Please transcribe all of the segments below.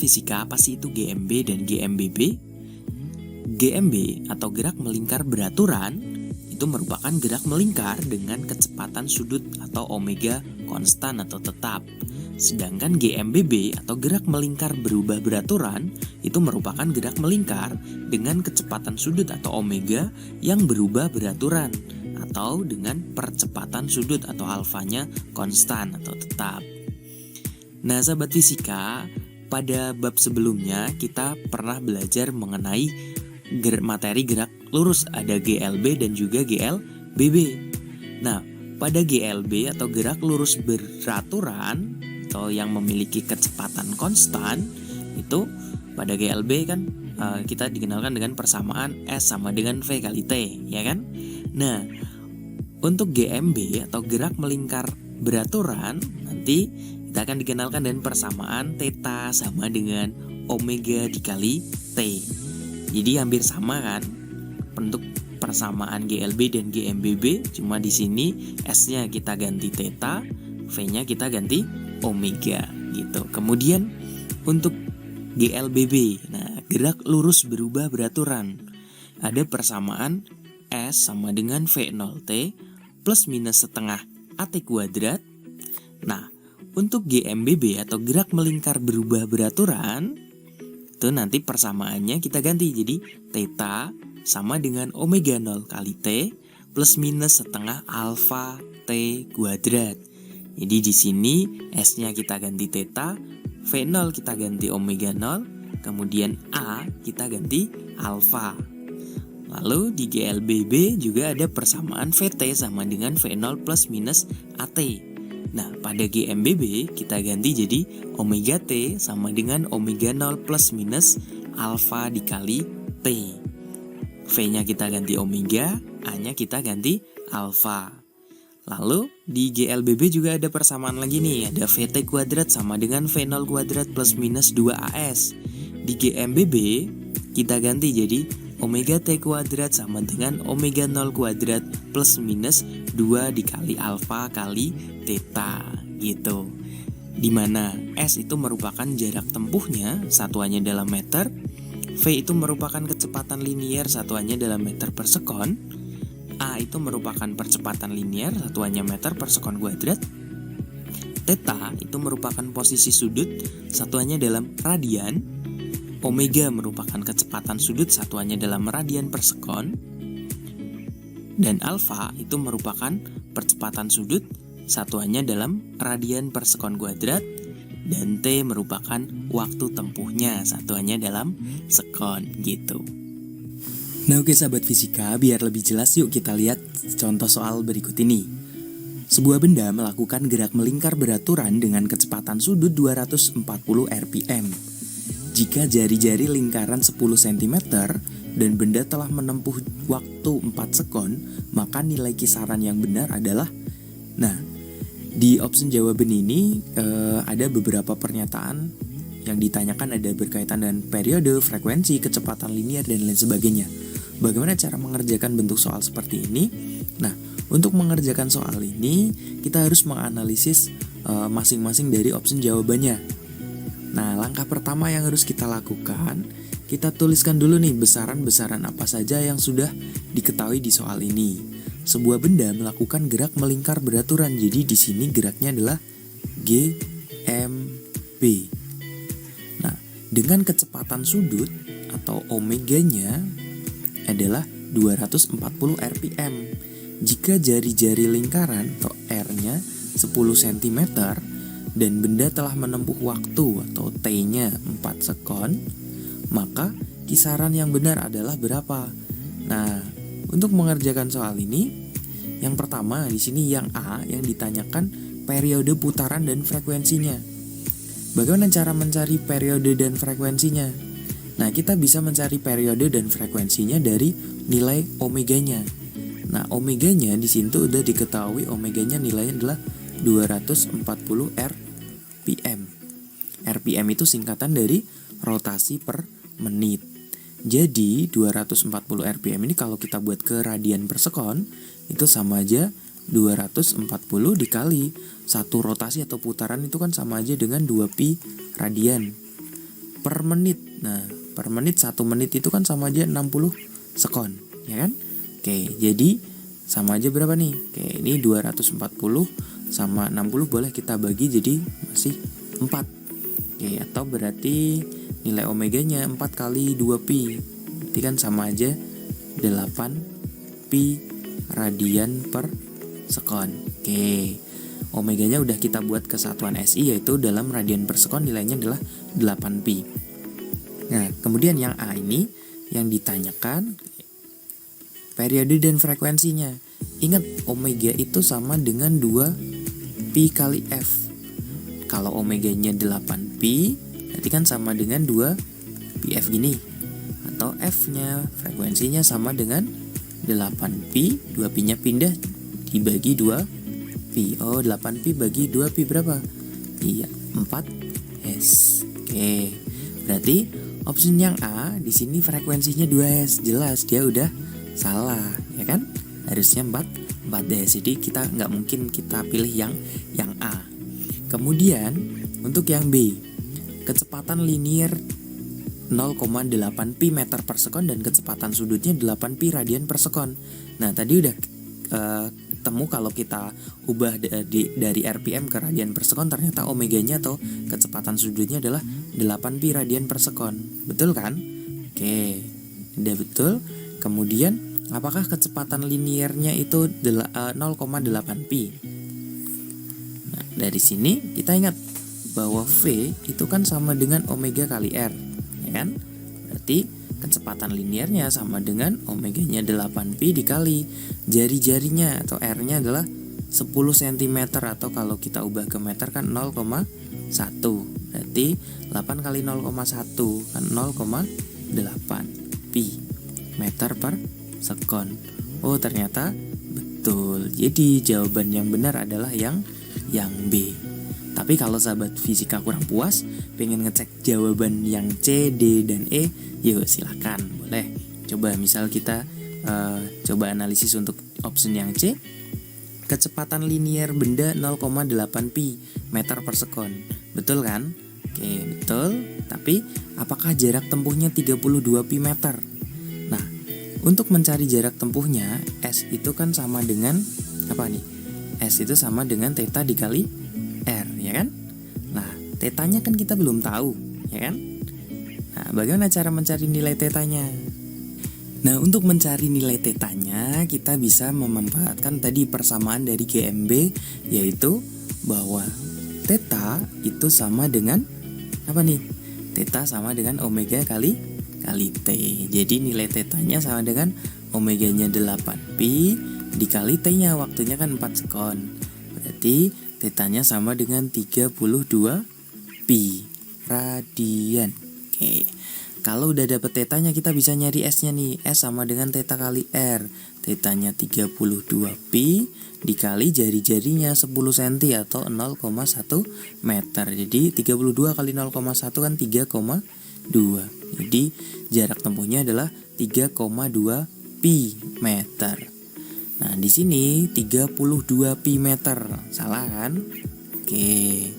fisika, apa sih itu GMB dan GMBB? GMB atau gerak melingkar beraturan itu merupakan gerak melingkar dengan kecepatan sudut atau omega konstan atau tetap. Sedangkan GMBB atau gerak melingkar berubah beraturan itu merupakan gerak melingkar dengan kecepatan sudut atau omega yang berubah beraturan atau dengan percepatan sudut atau alfanya konstan atau tetap. Nah, sahabat fisika, pada bab sebelumnya kita pernah belajar mengenai materi gerak lurus, ada GLB dan juga GLBB. Nah, pada GLB atau gerak lurus beraturan atau yang memiliki kecepatan konstan, itu pada GLB kan kita dikenalkan dengan persamaan S sama dengan V kali T, ya kan? Nah, untuk GMB atau gerak melingkar beraturan nanti kita akan dikenalkan dengan persamaan theta sama dengan omega dikali T. Jadi hampir sama kan bentuk persamaan GLB dan GMBB, cuma di sini S-nya kita ganti theta, V-nya kita ganti omega gitu. Kemudian untuk GLBB, nah gerak lurus berubah beraturan, ada persamaan S sama dengan V0T plus minus setengah AT kuadrat. Nah, untuk GMBB atau gerak melingkar berubah beraturan, itu nanti persamaannya kita ganti jadi theta sama dengan omega 0 kali T plus minus setengah alfa T kuadrat. Jadi di sini S-nya kita ganti theta, V0 kita ganti omega 0, kemudian A kita ganti alfa. Lalu di GLBB juga ada persamaan VT sama dengan V0 plus minus AT. Nah, pada GMBB kita ganti jadi omega T sama dengan omega 0 plus minus alfa dikali T. V-nya kita ganti omega, A-nya kita ganti alfa. Lalu di GLBB juga ada persamaan lagi nih, ada VT kuadrat sama dengan V0 kuadrat plus minus 2AS. Di GMBB kita ganti jadi omega T kuadrat sama dengan omega 0 kuadrat plus minus 2 dikali alfa kali theta gitu. Dimana S itu merupakan jarak tempuhnya, satuannya dalam meter. V itu merupakan kecepatan linier, satuannya dalam meter per sekon. A itu merupakan percepatan linier, satuannya meter per sekon kuadrat. Theta itu merupakan posisi sudut, satuannya dalam radian. Omega merupakan kecepatan sudut, satuannya dalam radian per sekon. Dan alfa itu merupakan percepatan sudut, satuannya dalam radian per sekon kuadrat. Dan T merupakan waktu tempuhnya, satuannya dalam sekon gitu. Nah, oke sahabat fisika, biar lebih jelas yuk kita lihat contoh soal berikut ini. Sebuah benda melakukan gerak melingkar beraturan dengan kecepatan sudut 240 rpm. Jika jari-jari lingkaran 10 cm dan benda telah menempuh waktu 4 sekon, maka nilai kisaran yang benar adalah. Nah, di option jawaban ini ada beberapa pernyataan yang ditanyakan, ada berkaitan dengan periode, frekuensi, kecepatan linier, dan lain sebagainya. Bagaimana cara mengerjakan bentuk soal seperti ini? Nah, untuk mengerjakan soal ini, kita harus menganalisis masing-masing dari option jawabannya. Nah, langkah pertama yang harus kita lakukan, kita tuliskan dulu nih besaran-besaran apa saja yang sudah diketahui di soal ini. Sebuah benda melakukan gerak melingkar beraturan, jadi di sini geraknya adalah GMB. Nah, dengan kecepatan sudut atau omeganya adalah 240 rpm. Jika jari-jari lingkaran atau R-nya 10 cm dan benda telah menempuh waktu atau T-nya 4 sekon, maka kisaran yang benar adalah berapa? Nah, untuk mengerjakan soal ini, yang pertama di sini yang A yang ditanyakan periode putaran dan frekuensinya. Bagaimana cara mencari periode dan frekuensinya? Nah, kita bisa mencari periode dan frekuensinya dari nilai omeganya. Nah, omeganya di sini tuh udah diketahui, omeganya nilainya adalah 240 rpm. RPM itu singkatan dari rotasi per menit. Jadi 240 rpm ini kalau kita buat ke radian per sekon, itu sama aja 240 dikali 1 rotasi atau putaran itu kan sama aja dengan 2 pi radian. per menit. Nah, per menit 1 menit itu kan sama aja 60 sekon, ya kan? Oke, jadi sama aja berapa nih? Oke, ini 240 sama 60 boleh kita bagi jadi masih 4. Oke, atau berarti nilai omeganya 4 kali 2pi. Berarti kan sama aja 8pi radian per sekon. Oke, omeganya udah kita buat kesatuan SI, yaitu dalam radian per sekon nilainya adalah 8pi. Nah, kemudian yang A ini yang ditanyakan periode dan frekuensinya. Ingat, omega itu sama dengan 2pi kali F. Kalau omeganya 8pi, berarti kan sama dengan 2πf gini. Atau F-nya, frekuensinya sama dengan 8pi, 2pi-nya pindah dibagi 2pi. Oh, 8pi bagi 2pi berapa? Iya, 4S. Oke. Berarti option yang A di sini frekuensinya 2S. Jelas dia udah salah, ya kan? Harusnya 4S. Jadi kita nggak mungkin kita pilih yang A. Kemudian untuk yang B, kecepatan linear 0,8pi meter per sekon dan kecepatan sudutnya 8pi radian per sekon. Nah, tadi udah temu kalau kita ubah dari RPM ke radian per sekon, ternyata omeganya atau kecepatan sudutnya adalah 8pi radian per sekon. Betul kan? Oke, udah betul. Kemudian apakah kecepatan linearnya itu 0,8pi? Nah, dari sini kita ingat bahwa V itu kan sama dengan omega kali R, ya kan? Berarti kecepatan linearnya sama dengan omeganya 8pi dikali jari-jarinya atau R-nya adalah 10 cm, atau kalau kita ubah ke meter kan 0,1. Berarti 8 kali 0,1 kan 0,8pi meter per sekon. Oh, ternyata betul. Jadi jawaban yang benar adalah yang B. Tapi kalau sahabat fisika kurang puas, pengen ngecek jawaban yang C, D, dan E, yuk silakan, boleh. Coba misal kita coba analisis untuk option yang C. Kecepatan linear benda 0,8pi meter per sekon. Betul kan? Oke, betul. Tapi apakah jarak tempuhnya 32pi meter? Nah, untuk mencari jarak tempuhnya, S itu kan sama dengan apa nih? S itu sama dengan theta dikali R, ya kan? Nah, tetanya kan kita belum tahu, ya kan? Nah, bagaimana cara mencari nilai tetanya? Nah, untuk mencari nilai tetanya, kita bisa memanfaatkan tadi persamaan dari GMB, yaitu bahwa theta itu sama dengan apa nih? Theta sama dengan omega kali T. Jadi nilai tetanya sama dengan omeganya 8pi dikali T-nya, waktunya kan 4 sekon. Berarti tetanya sama dengan 32pi radian. Oke. Kalau udah dapet tetanya, kita bisa nyari S-nya nih. S sama dengan theta kali R. Tetanya 32pi dikali jari-jarinya 10 cm atau 0,1 meter. Jadi 32 kali 0,1 kan 3,2. Jadi jarak tempuhnya adalah 3,2pi meter. Nah, di sini 32pi meter. Salah kan? Oke.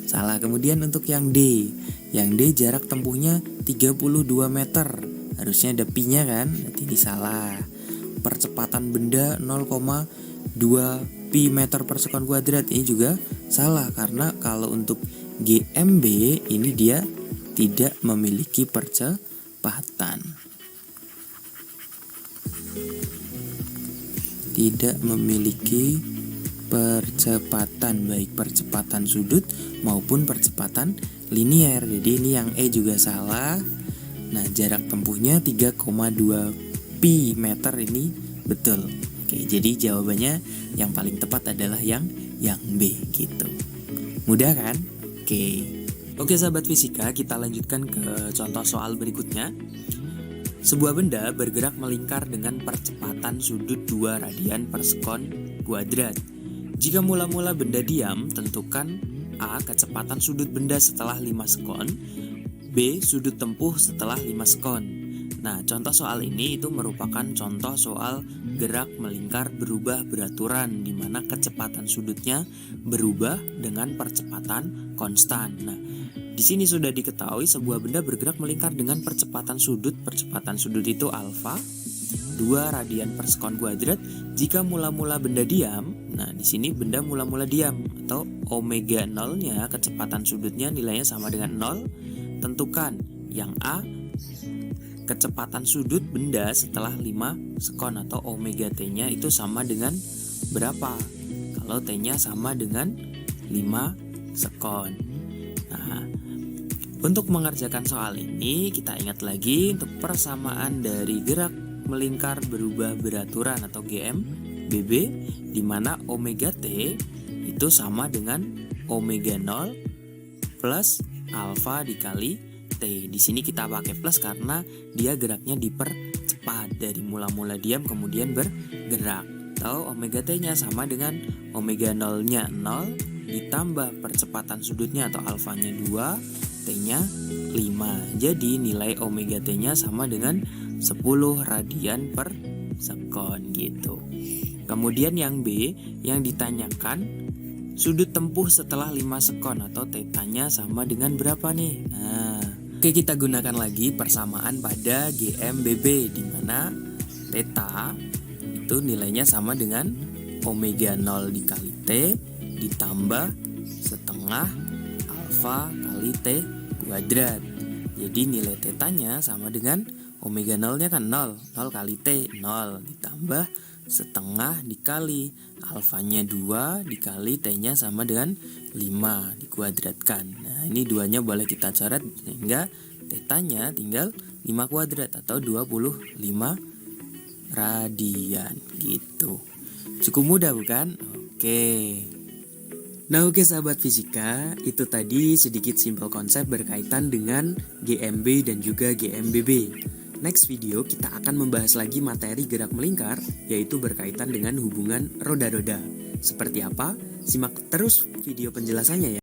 Salah. Kemudian untuk yang D. Yang D jarak tempuhnya 32 meter. Harusnya ada pi-nya kan? Berarti ini salah. Percepatan benda 0,2pi meter per sekon kuadrat. Ini juga salah karena kalau untuk GMB ini dia tidak memiliki percepatan. Tidak memiliki percepatan, baik percepatan sudut maupun percepatan linear. Jadi ini yang E juga salah. Nah, jarak tempuhnya 3,2pi meter ini betul. Oke, jadi jawabannya yang paling tepat adalah yang B gitu. Mudah kan? Oke, sahabat fisika, kita lanjutkan ke contoh soal berikutnya. Sebuah benda bergerak melingkar dengan percepatan sudut 2 radian per sekon kuadrat. Jika mula-mula benda diam, tentukan A. Kecepatan sudut benda setelah 5 sekon, B. Sudut tempuh setelah 5 sekon. Nah, contoh soal ini itu merupakan contoh soal gerak melingkar berubah beraturan, di mana kecepatan sudutnya berubah dengan percepatan konstan. Nah, Di sini sudah diketahui sebuah benda bergerak melingkar dengan percepatan sudut. Percepatan sudut itu alfa 2 radian per sekon kuadrat jika mula-mula benda diam. Nah, di sini benda mula-mula diam atau omega 0-nya kecepatan sudutnya nilainya sama dengan 0. Tentukan yang A kecepatan sudut benda setelah 5 sekon atau omega T-nya itu sama dengan berapa? Kalau T-nya sama dengan 5 sekon. Nah, untuk mengerjakan soal ini kita ingat lagi untuk persamaan dari gerak melingkar berubah beraturan atau GMBB, di mana omega T itu sama dengan omega 0 plus alfa dikali T. Di sini kita pakai plus karena dia geraknya dipercepat dari mula-mula diam kemudian bergerak. Atau omega T-nya sama dengan omega 0-nya 0 ditambah percepatan sudutnya atau alfanya 2, T-nya 5. Jadi nilai omega T-nya sama dengan 10 radian per sekon gitu. Kemudian yang B, yang ditanyakan sudut tempuh setelah 5 sekon atau tetanya sama dengan berapa nih? Nah, oke, kita gunakan lagi persamaan pada GMBB, di mana theta itu nilainya sama dengan omega 0 dikali T ditambah setengah alfa kali T kuadrat. Jadi nilai tetanya sama dengan omega 0-nya kan 0 kali T 0 ditambah setengah dikali alfanya 2 dikali T-nya sama dengan 5 dikuadratkan. Nah, ini duanya boleh kita coret sehingga tetanya tinggal 5 kuadrat atau 25 radian gitu. Cukup mudah bukan? Oke. Nah, oke sahabat fisika, itu tadi sedikit simpel konsep berkaitan dengan GMB dan juga GMBB. Next video kita akan membahas lagi materi gerak melingkar, yaitu berkaitan dengan hubungan roda-roda. Seperti apa? Simak terus video penjelasannya ya.